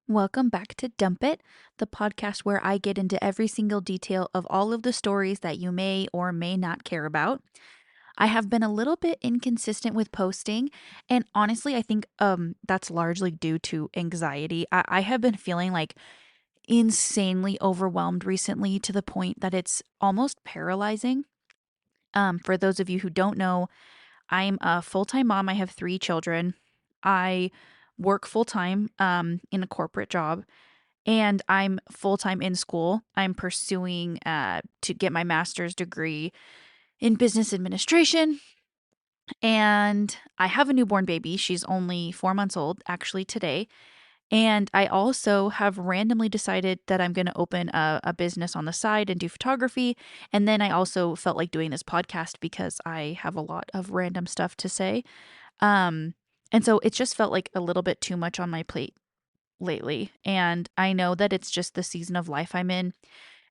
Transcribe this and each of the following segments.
Welcome back to Dump It, the podcast where I get into every single detail of all of the stories that you may or may not care about. I have been a little bit inconsistent with posting, and honestly, I think that's largely due to anxiety. I have been feeling like insanely overwhelmed recently to the point that it's almost paralyzing. For those of you who don't know, I'm a full-time mom. I have 3 children. I work full-time in a corporate job, and I'm full time in school. I'm pursuing to get my master's degree in business administration. And I have a newborn baby. She's only 4 months old, actually, today. And I also have randomly decided that I'm going to open a business on the side and do photography. And then I also felt like doing this podcast because I have a lot of random stuff to say. Um, and so it just felt like a little bit too much on my plate lately. And I know that it's just the season of life I'm in.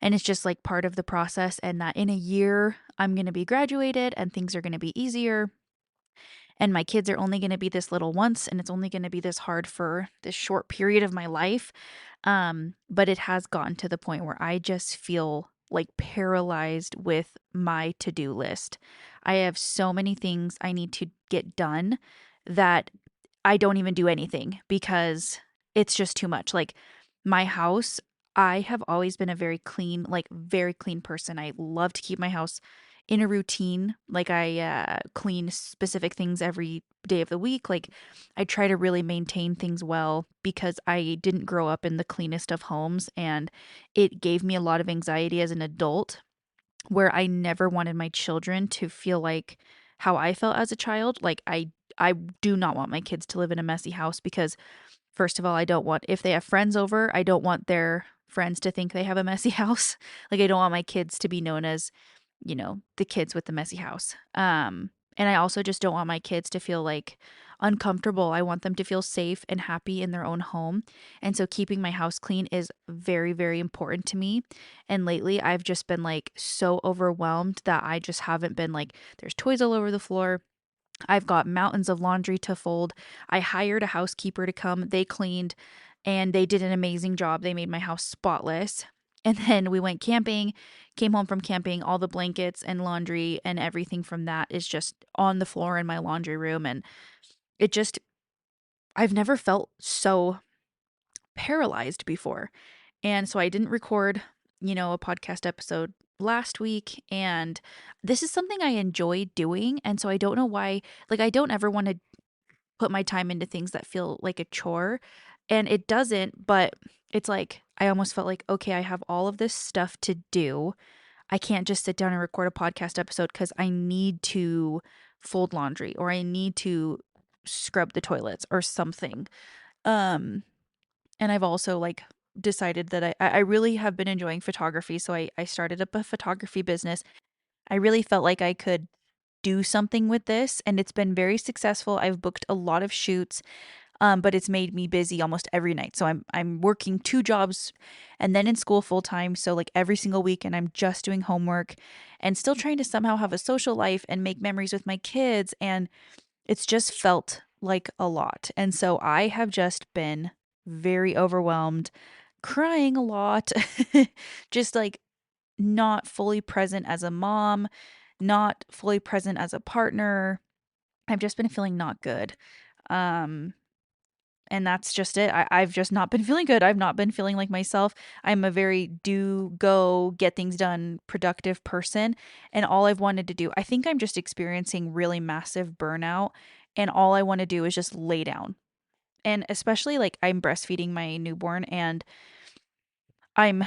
And it's just like part of the process. And that in a year, I'm going to be graduated and things are going to be easier. And my kids are only going to be this little once. And it's only going to be this hard for this short period of my life. But it has gotten to the point where I just feel like paralyzed with my to do list. I have so many things I need to get done that I don't even do anything because it's just too much. Like my house, I have always been a very clean, like very clean person. I love to keep my house in a routine. Like I clean specific things every day of the week. Like I try to really maintain things well because I didn't grow up in the cleanest of homes, and it gave me a lot of anxiety as an adult where I never wanted my children to feel like how I felt as a child. Like I do not want my kids to live in a messy house because first of all, I don't want if they have friends over, I don't want their friends to think they have a messy house. Like I don't want my kids to be known as, the kids with the messy house. And I also just don't want my kids to feel like uncomfortable. I want them to feel safe and happy in their own home. And so keeping my house clean is very, very important to me. And lately I've just been like so overwhelmed that I just haven't been like, there's toys all over the floor. I've got mountains of laundry to fold. I hired a housekeeper to come. They cleaned and they did an amazing job. They made my house spotless. And then we went camping, came home from camping. All the blankets and laundry and everything from that is just on the floor in my laundry room. And it just, I've never felt so paralyzed before. And so I didn't record, a podcast episode last week. And this is something I enjoy doing. And so I don't know why, like, I don't ever want to put my time into things that feel like a chore. And it doesn't, but it's like, I almost felt like, okay, I have all of this stuff to do. I can't just sit down and record a podcast episode because I need to fold laundry or I need to scrub the toilets or something. Um, and I've also like decided that I really have been enjoying photography. So I started up a photography business. I really felt like I could do something with this, and it's been very successful. I've booked a lot of shoots, but it's made me busy almost every night. So I'm working 2 jobs and then in school full time. So like every single weekend I'm just doing homework and still trying to somehow have a social life and make memories with my kids. And it's just felt like a lot. And so I have just been very overwhelmed, crying a lot, just like not fully present as a mom, not fully present as a partner. I've just been feeling not good. Um, and that's just it. I've just not been feeling good. I've not been feeling like myself. I'm a very do, go, get things done, productive person. And all I've wanted to do, I think I'm just experiencing really massive burnout. And all I want to do is just lay down. And especially like I'm breastfeeding my newborn and I'm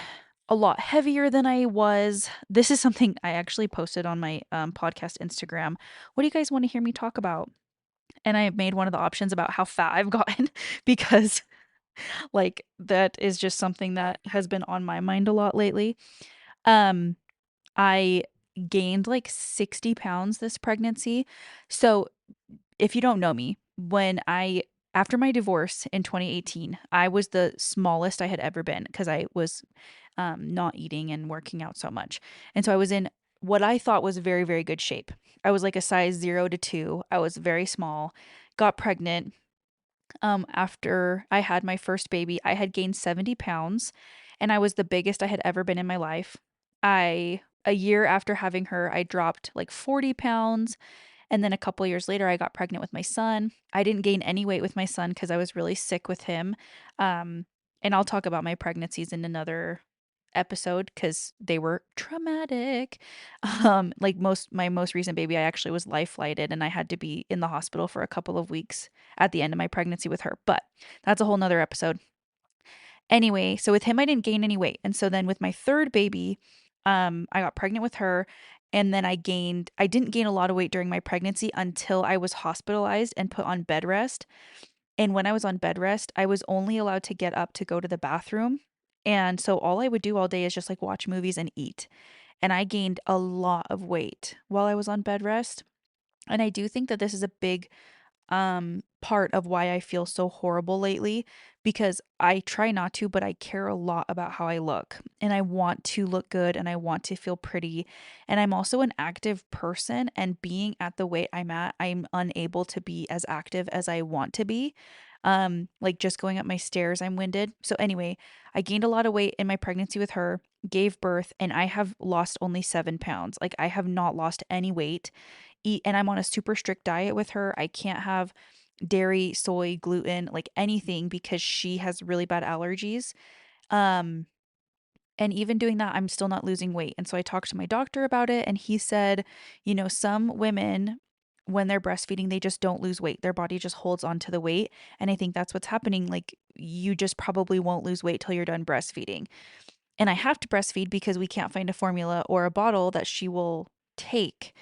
a lot heavier than I was. This is something I actually posted on my podcast Instagram. What do you guys want to hear me talk about? And I made one of the options about how fat I've gotten because like that is just something that has been on my mind a lot lately. Um I gained like 60 pounds this pregnancy. So if you don't know me, after my divorce in 2018, I was the smallest I had ever been because I was not eating and working out so much. And so I was in what I thought was very, very good shape. I was like a size 0 to 2. I was very small, got pregnant, After I had my first baby, I had gained 70 pounds and I was the biggest I had ever been in my life. A year after having her, I dropped like 40 pounds. And then a couple years later, I got pregnant with my son. I didn't gain any weight with my son because I was really sick with him. Um, and I'll talk about my pregnancies in another episode because they were traumatic. Like my most recent baby, I actually was life flighted and I had to be in the hospital for a couple of weeks at the end of my pregnancy with her. But that's a whole nother episode. Anyway, so with him, I didn't gain any weight. And so then with my third baby, I got pregnant with her. And then I didn't gain a lot of weight during my pregnancy until I was hospitalized and put on bed rest. And when I was on bed rest, I was only allowed to get up to go to the bathroom. And so all I would do all day is just like watch movies and eat. And I gained a lot of weight while I was on bed rest. And I do think that this is a big part of why I feel so horrible lately because I try not to, but I care a lot about how I look and I want to look good and I want to feel pretty. And I'm also an active person, and being at the weight I'm at, I'm unable to be as active as I want to be. Like just going up my stairs, I'm winded. So anyway, I gained a lot of weight in my pregnancy with her, gave birth, and I have lost only 7 pounds. Like I have not lost any weight eat and I'm on a super strict diet with her. I can't have dairy, soy, gluten, like anything because she has really bad allergies. Um and even doing that, I'm still not losing weight. And so I talked to my doctor about it and he said, some women when they're breastfeeding, they just don't lose weight. Their body just holds on to the weight. And I think that's what's happening. Like you just probably won't lose weight till you're done breastfeeding. And I have to breastfeed because we can't find a formula or a bottle that she will take.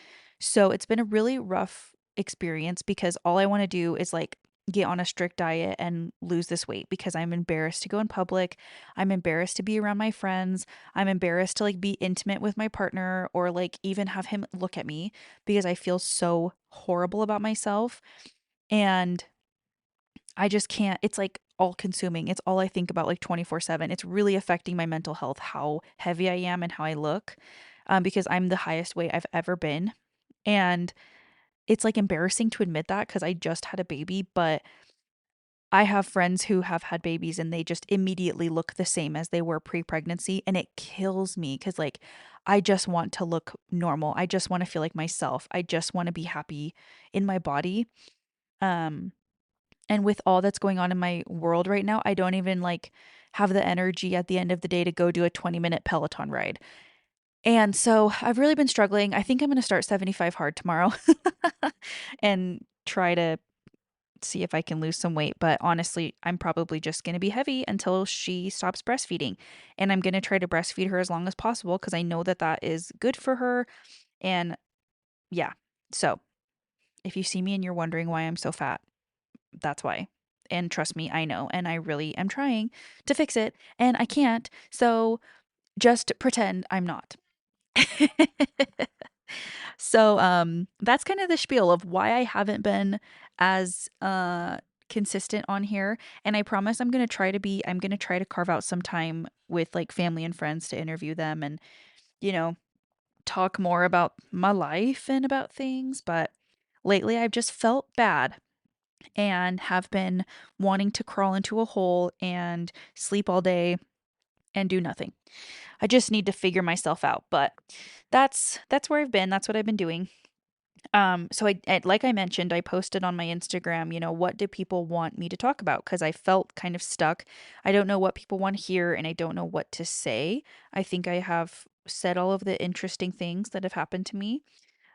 So it's been a really rough experience because all I want to do is like get on a strict diet and lose this weight because I'm embarrassed to go in public. I'm embarrassed to be around my friends. I'm embarrassed to like be intimate with my partner or like even have him look at me because I feel so horrible about myself. And I just can't, it's like all consuming. It's all I think about like 24/7. It's really affecting my mental health, how heavy I am and how I look, because I'm the highest weight I've ever been. And it's like embarrassing to admit that because I just had a baby, but I have friends who have had babies and they just immediately look the same as they were pre pregnancy. And it kills me because, like, I just want to look normal. I just want to feel like myself. I just want to be happy in my body. Um, and with all that's going on in my world right now, I don't even like have the energy at the end of the day to go do a 20-minute Peloton ride. And so I've really been struggling. I think I'm going to start 75 hard tomorrow and try to see if I can lose some weight. But honestly, I'm probably just going to be heavy until she stops breastfeeding. And I'm going to try to breastfeed her as long as possible because I know that that is good for her. And yeah, so if you see me and you're wondering why I'm so fat, that's why. And trust me, I know. And I really am trying to fix it. And I can't. So just pretend I'm not. So that's kind of the spiel of why I haven't been as consistent on here. And I promise I'm going to try to carve out some time with like family and friends to interview them and, you know, talk more about my life and about things, but lately I've just felt bad and have been wanting to crawl into a hole and sleep all day and do nothing. I just need to figure myself out, but that's where I've been. That's what I've been doing. So like I mentioned, I posted on my Instagram, what do people want me to talk about? Because I felt kind of stuck. I don't know what people want to hear and I don't know what to say. I think I have said all of the interesting things that have happened to me.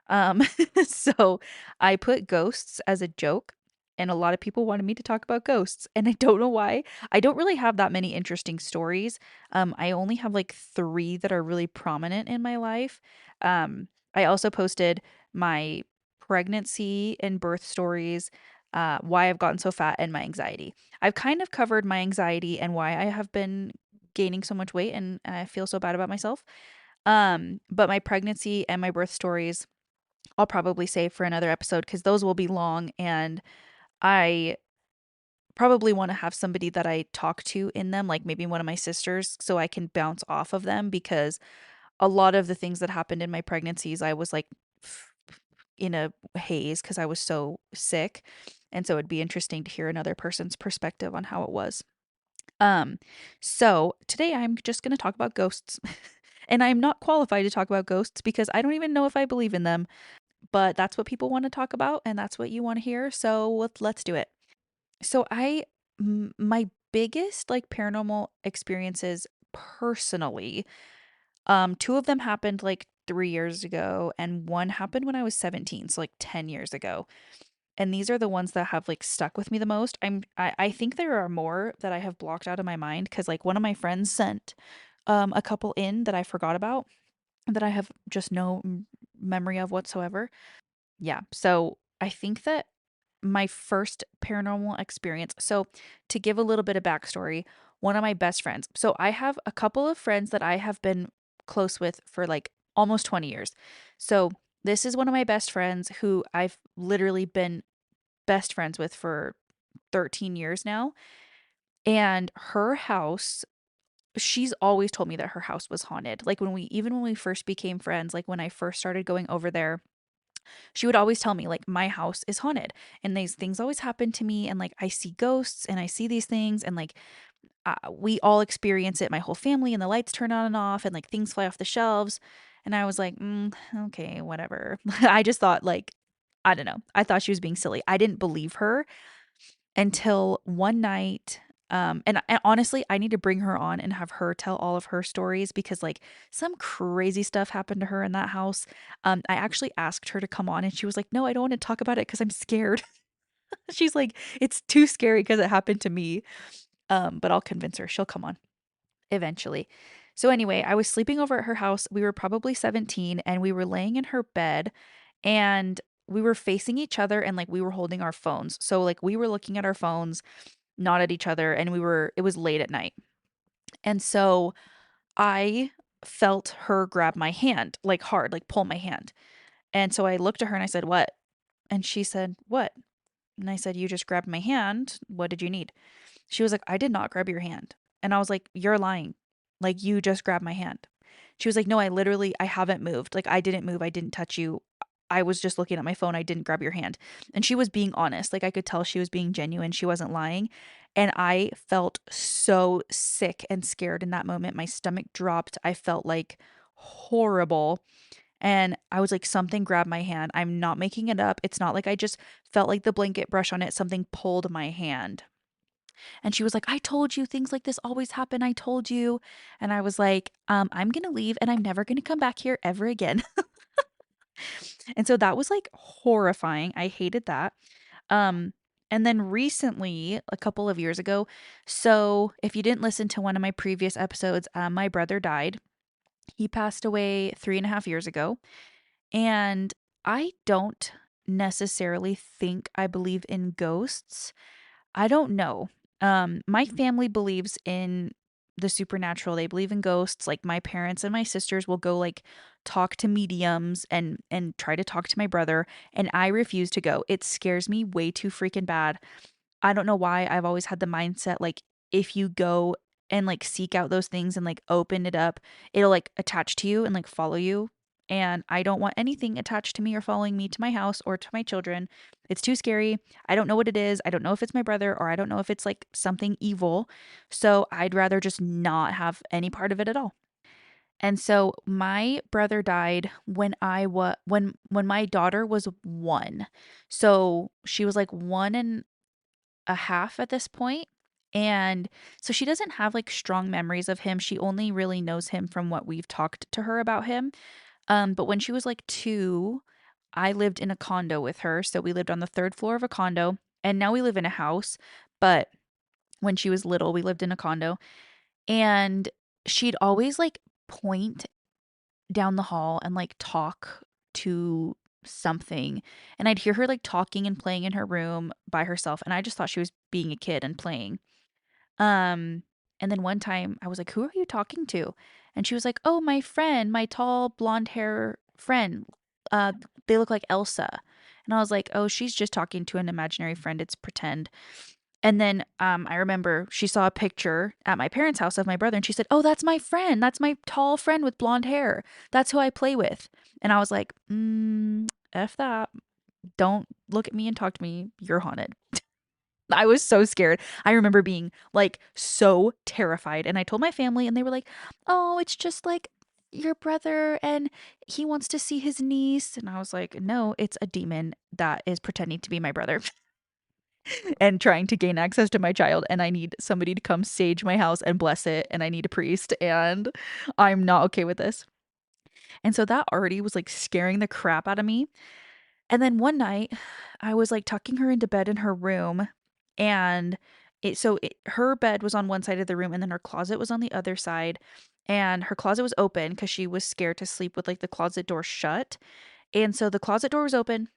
Um, so I put ghosts as a joke, and a lot of people wanted me to talk about ghosts, and I don't know why. I don't really have that many interesting stories. I only have like three that are really prominent in my life. I also posted my pregnancy and birth stories, why I've gotten so fat, and my anxiety. I've kind of covered my anxiety and why I have been gaining so much weight and I feel so bad about myself. But my pregnancy and my birth stories I'll probably save for another episode because those will be long and I probably want to have somebody that I talk to in them, like maybe one of my sisters, so I can bounce off of them because a lot of the things that happened in my pregnancies, I was like in a haze because I was so sick. And so it'd be interesting to hear another person's perspective on how it was. Um, so today I'm just going to talk about ghosts. And I'm not qualified to talk about ghosts because I don't even know if I believe in them, but that's what people want to talk about and that's what you want to hear. So let's do it. So my biggest like paranormal experiences personally, two of them happened like 3 years ago and one happened when I was 17, so like 10 years ago. And these are the ones that have like stuck with me the most. I think there are more that I have blocked out of my mind because like one of my friends sent a couple in that I forgot about that I have just no memory of whatsoever. Yeah. So I think that my first paranormal experience. So, to give a little bit of backstory, one of my best friends. So, I have a couple of friends that I have been close with for like almost 20 years. So, this is one of my best friends who I've literally been best friends with for 13 years now. And her house, she's always told me that her house was haunted. Like even when we first became friends, like when I first started going over there, she would always tell me like my house is haunted and these things always happen to me and like I see ghosts and I see these things and like we all experience it, my whole family, and the lights turn on and off and like things fly off the shelves. And I was like, okay, whatever. I just thought like, I don't know. I thought she was being silly. I didn't believe her until one night. And honestly, I need to bring her on and have her tell all of her stories because like some crazy stuff happened to her in that house. I actually asked her to come on and she was like, no, I don't want to talk about it because I'm scared. She's like, it's too scary because it happened to me. But I'll convince her. She'll come on eventually. So anyway, I was sleeping over at her house. We were probably 17 and we were laying in her bed and we were facing each other and like we were holding our phones. So like we were looking at our phones, not at each other, and it was late at night. And so I felt her grab my hand, like hard, like pull my hand. And so I looked at her and I said, "What?" And she said, "What?" And I said, "You just grabbed my hand. What did you need?" She was like, "I did not grab your hand." And I was like, "You're lying. Like you just grabbed my hand." She was like, "No, I haven't moved. Like I didn't move. I didn't touch you. I was just looking at my phone. I didn't grab your hand." And she was being honest. Like I could tell she was being genuine. She wasn't lying. And I felt so sick and scared in that moment. My stomach dropped. I felt like horrible. And I was like, something grabbed my hand. I'm not making it up. It's not like I just felt like the blanket brush on it. Something pulled my hand. And she was like, "I told you things like this always happen. I told you." And I was like, I'm going to leave and I'm never going to come back here ever again. And so that was like horrifying. I hated that. Um, and then recently, a couple of years ago, so if you didn't listen to one of my previous episodes, my brother died. He passed away 3.5 years ago. And I don't necessarily think I believe in ghosts. I don't know. My family believes in the supernatural. They believe in ghosts. Like my parents and my sisters will go like talk to mediums and try to talk to my brother, and I refuse to go. It scares me way too freaking bad. I don't know why I've always had the mindset like if you go and like seek out those things and like open it up, it'll like attach to you and like follow you. And I don't want anything attached to me or following me to my house or to my children. It's too scary. I don't know what it is. I don't know if it's my brother or I don't know if it's like something evil. So I'd rather just not have any part of it at all. And so my brother died when I was when my daughter was 1. So she was like 1.5 at this point. And so she doesn't have like strong memories of him. She only really knows him from what we've talked to her about him. But when she was like 2, I lived in a condo with her. So we lived on the third floor of a condo, and now we live in a house. But when she was little, we lived in a condo, and she'd always like point down the hall and like talk to something. And I'd hear her like talking and playing in her room by herself. And I just thought she was being a kid and playing. Um, and then one time I was like, "Who are you talking to?" And she was like, "Oh, my friend, my tall blonde hair friend. Uh, they look like Elsa." And I was like, "Oh, she's just talking to an imaginary friend. It's pretend." And then I remember she saw a picture at my parents' house of my brother and she said, "Oh, that's my friend. That's my tall friend with blonde hair. That's who I play with." And I was like, F that. Don't look at me and talk to me. You're haunted. I was so scared. I remember being like so terrified. And I told my family, and they were like, oh, it's just like your brother and he wants to see his niece. And I was like, no, it's a demon that is pretending to be my brother and trying to gain access to my child. And I need somebody to come sage my house and bless it. And I need a priest. And I'm not okay with this. And so that already was like scaring the crap out of me. And then one night, I was like tucking her into bed in her room, and her bed was on one side of the room, and then her closet was on the other side. And her closet was open because she was scared to sleep with like the closet door shut. And so the closet door was open,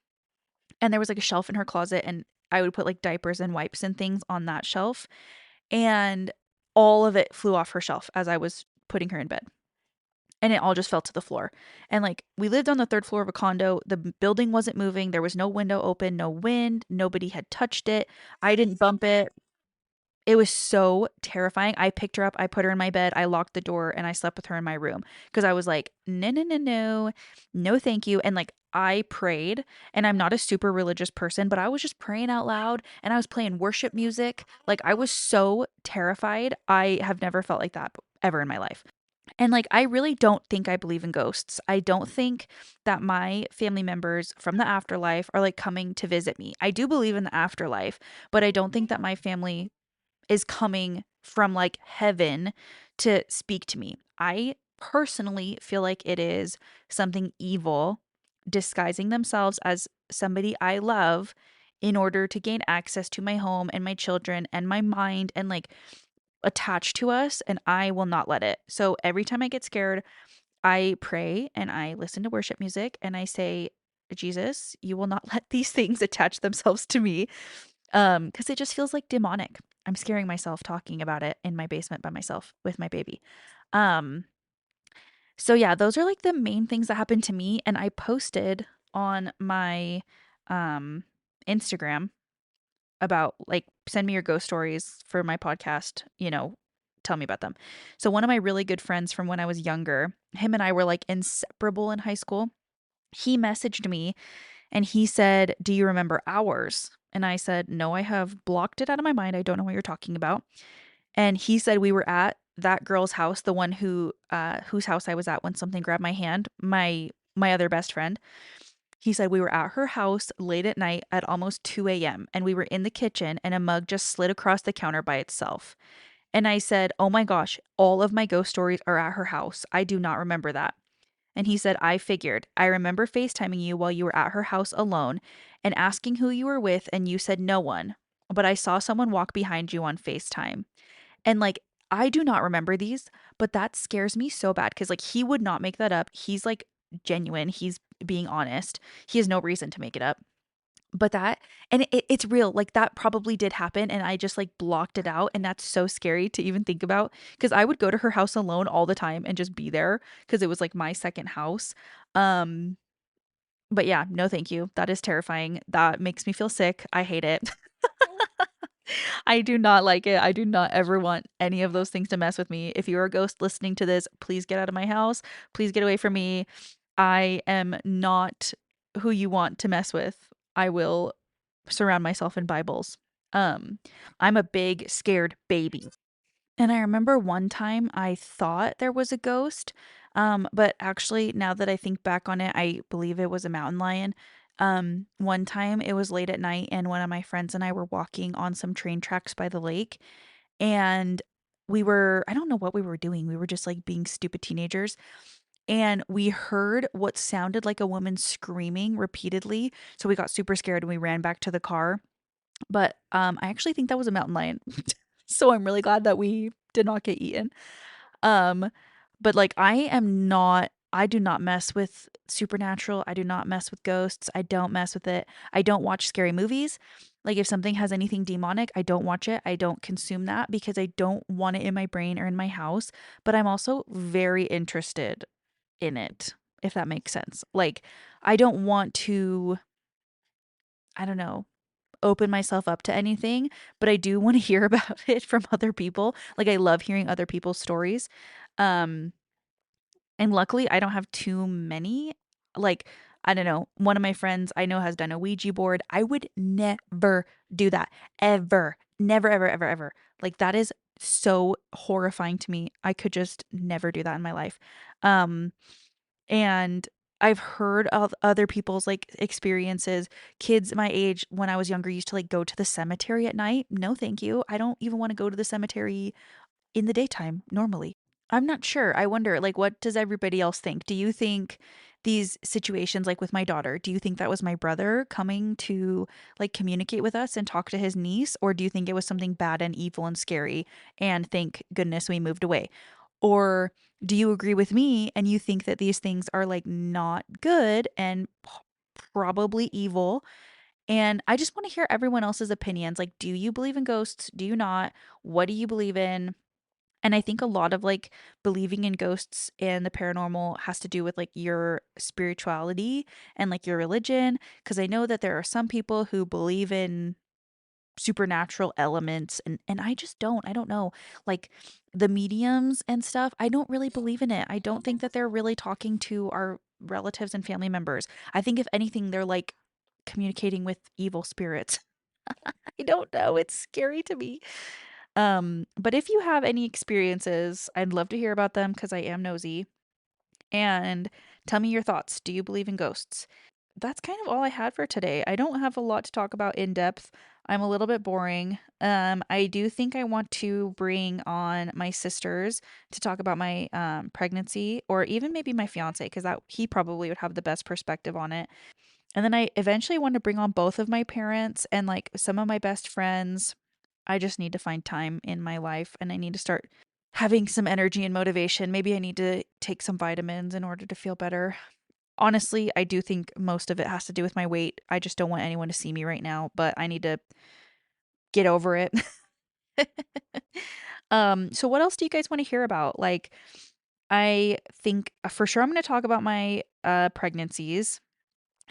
and there was like a shelf in her closet, and I would put like diapers and wipes and things on that shelf. And all of it flew off her shelf as I was putting her in bed, and it all just fell to the floor. And like we lived on the third floor of a condo. The building wasn't moving. There was no window open, no wind. Nobody had touched it. I didn't bump it. It was so terrifying. I picked her up, I put her in my bed, I locked the door, and I slept with her in my room because I was like, no, no, no, no, no, thank you. And like, I prayed, and I'm not a super religious person, but I was just praying out loud and I was playing worship music. Like, I was so terrified. I have never felt like that ever in my life. And like, I really don't think I believe in ghosts. I don't think that my family members from the afterlife are like coming to visit me. I do believe in the afterlife, but I don't think that my family is coming from like heaven to speak to me. I personally feel like it is something evil disguising themselves as somebody I love in order to gain access to my home and my children and my mind and like attach to us, and I will not let it. So every time I get scared, I pray and I listen to worship music and I say, Jesus, you will not let these things attach themselves to me. Because it just feels like demonic. I'm scaring myself talking about it in my basement by myself with my baby. Um, so yeah, those are like the main things that happened to me. And I posted on my Instagram about like send me your ghost stories for my podcast, tell me about them. So one of my really good friends from when I was younger, him and I were like inseparable in high school. He messaged me and he said, "Do you remember ours?" And I said, "No, I have blocked it out of my mind. I don't know what you're talking about." And he said we were at that girl's house, the one whose house I was at when something grabbed my hand, my other best friend. He said we were at her house late at night at almost 2 a.m. and we were in the kitchen and a mug just slid across the counter by itself. And I said, "Oh my gosh, all of my ghost stories are at her house. I do not remember that." And he said, "I figured. I remember FaceTiming you while you were at her house alone and asking who you were with, and you said no one. But I saw someone walk behind you on FaceTime." And like, I do not remember these, but that scares me so bad because like he would not make that up. He's like genuine, he's being honest. He has no reason to make it up. But that, and it's real. Like that probably did happen, and I just like blocked it out. And that's so scary to even think about because I would go to her house alone all the time and just be there because it was like my second house. Um, but yeah, no, thank you. That is terrifying. That makes me feel sick. I hate it. I do not like it. I do not ever want any of those things to mess with me. If you're a ghost listening to this, please get out of my house. Please get away from me. I am not who you want to mess with. I will surround myself in Bibles. Um, I'm a big scared baby. And I remember one time I thought there was a ghost, but actually, now that I think back on it, I believe it was a mountain lion. One time it was late at night, and one of my friends and I were walking on some train tracks by the lake, and I don't know what we were doing. We were just like being stupid teenagers, and we heard what sounded like a woman screaming repeatedly. So we got super scared and we ran back to the car. But I actually think that was a mountain lion. So I'm really glad that we did not get eaten. Um, but like I do not mess with supernatural. I do not mess with ghosts. I don't mess with it. I don't watch scary movies. Like if something has anything demonic, I don't watch it. I don't consume that because I don't want it in my brain or in my house. But I'm also very interested in it, if that makes sense. Like I don't want to, I don't know, open myself up to anything, but I do want to hear about it from other people. Like I love hearing other people's stories. Um and luckily I don't have too many. Like I don't know. One of my friends I know has done a Ouija board. I would never do that. Ever. Never, ever, ever, ever. Like that is so horrifying to me. I could just never do that in my life. Um, and I've heard of other people's like experiences. Kids my age when I was younger used to like go to the cemetery at night. No, thank you. I don't even want to go to the cemetery in the daytime normally. I'm not sure. I wonder, like, what does everybody else think? Do you think these situations, like with my daughter, do you think that was my brother coming to like communicate with us and talk to his niece? Or do you think it was something bad and evil and scary and thank goodness we moved away? Or do you agree with me and you think that these things are like not good and probably evil? And I just want to hear everyone else's opinions. Like, do you believe in ghosts? Do you not? What do you believe in? And I think a lot of like believing in ghosts and the paranormal has to do with like your spirituality and like your religion. Cause I know that there are some people who believe in supernatural elements and I just don't. I don't know. Like the mediums and stuff, I don't really believe in it. I don't think that they're really talking to our relatives and family members. I think if anything, they're like communicating with evil spirits. I don't know. It's scary to me. But if you have any experiences, I'd love to hear about them because I am nosy. And tell me your thoughts. Do you believe in ghosts? That's kind of all I had for today. I don't have a lot to talk about in depth. I'm a little bit boring. I do think I want to bring on my sisters to talk about my pregnancy, or even maybe my fiance, because that he probably would have the best perspective on it. And then I eventually want to bring on both of my parents and like some of my best friends. I just need to find time in my life and I need to start having some energy and motivation. Maybe I need to take some vitamins in order to feel better. Honestly, I do think most of it has to do with my weight. I just don't want anyone to see me right now, but I need to get over it. So what else do you guys want to hear about? Like I think for sure I'm going to talk about my pregnancies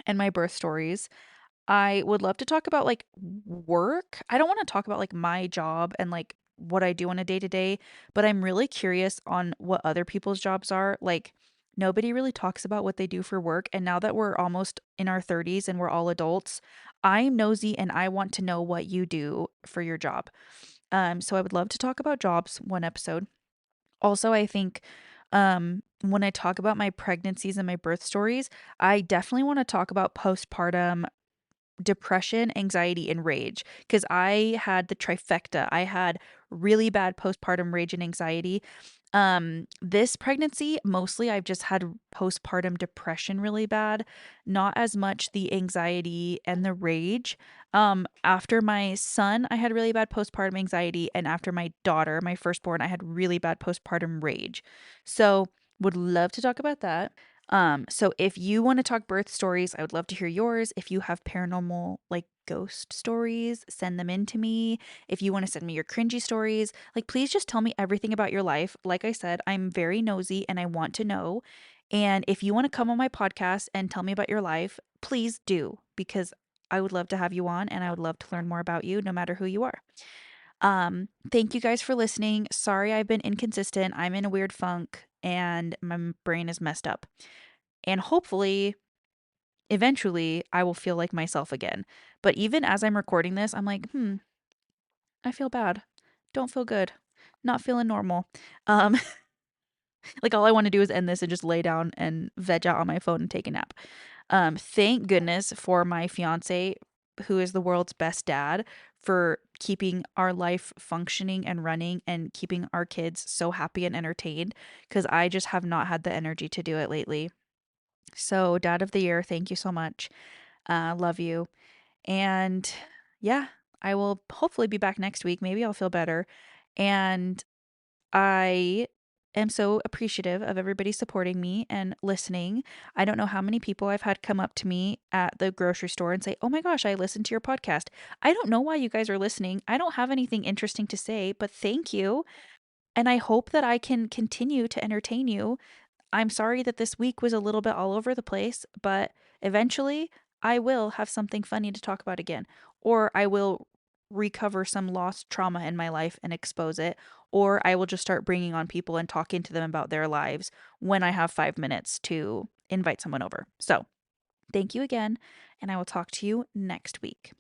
and my birth stories. I would love to talk about like work. I don't want to talk about like my job and like what I do on a day to day, but I'm really curious on what other people's jobs are. Like, nobody really talks about what they do for work. And now that we're almost in our 30s and we're all adults, I'm nosy and I want to know what you do for your job. So I would love to talk about jobs one episode. Also, I think when I talk about my pregnancies and my birth stories, I definitely want to talk about postpartum depression, anxiety, and rage because I had the trifecta. I had really bad postpartum rage and anxiety. This pregnancy, mostly I've just had postpartum depression really bad, not as much the anxiety and the rage. After my son, I had really bad postpartum anxiety, and after my daughter, my firstborn, I had really bad postpartum rage. So, would love to talk about that. So if you want to talk birth stories, I would love to hear yours. If you have paranormal, like ghost stories, send them in to me. If you want to send me your cringy stories, like please just tell me everything about your life. Like I said, I'm very nosy and I want to know. And if you want to come on my podcast and tell me about your life, please do because I would love to have you on and I would love to learn more about you no matter who you are. Thank you guys for listening. Sorry I've been inconsistent. I'm in a weird funk and my brain is messed up. And hopefully, eventually, I will feel like myself again. But even as I'm recording this, I'm like, I feel bad. Don't feel good. Not feeling normal. Um, like all I want to do is end this and just lay down and veg out on my phone and take a nap. Thank goodness for my fiance, who is the world's best dad, for keeping our life functioning and running and keeping our kids so happy and entertained. Because I just have not had the energy to do it lately. So, Dad of the Year, thank you so much. Love you. And yeah, I will hopefully be back next week. Maybe I'll feel better. And I am so appreciative of everybody supporting me and listening. I don't know how many people I've had come up to me at the grocery store and say, "Oh my gosh, I listened to your podcast." I don't know why you guys are listening. I don't have anything interesting to say, but thank you. And I hope that I can continue to entertain you. I'm sorry that this week was a little bit all over the place, but eventually I will have something funny to talk about again, or I will recover some lost trauma in my life and expose it, or I will just start bringing on people and talking to them about their lives when I have 5 minutes to invite someone over. So, Thank you again, and I will talk to you next week.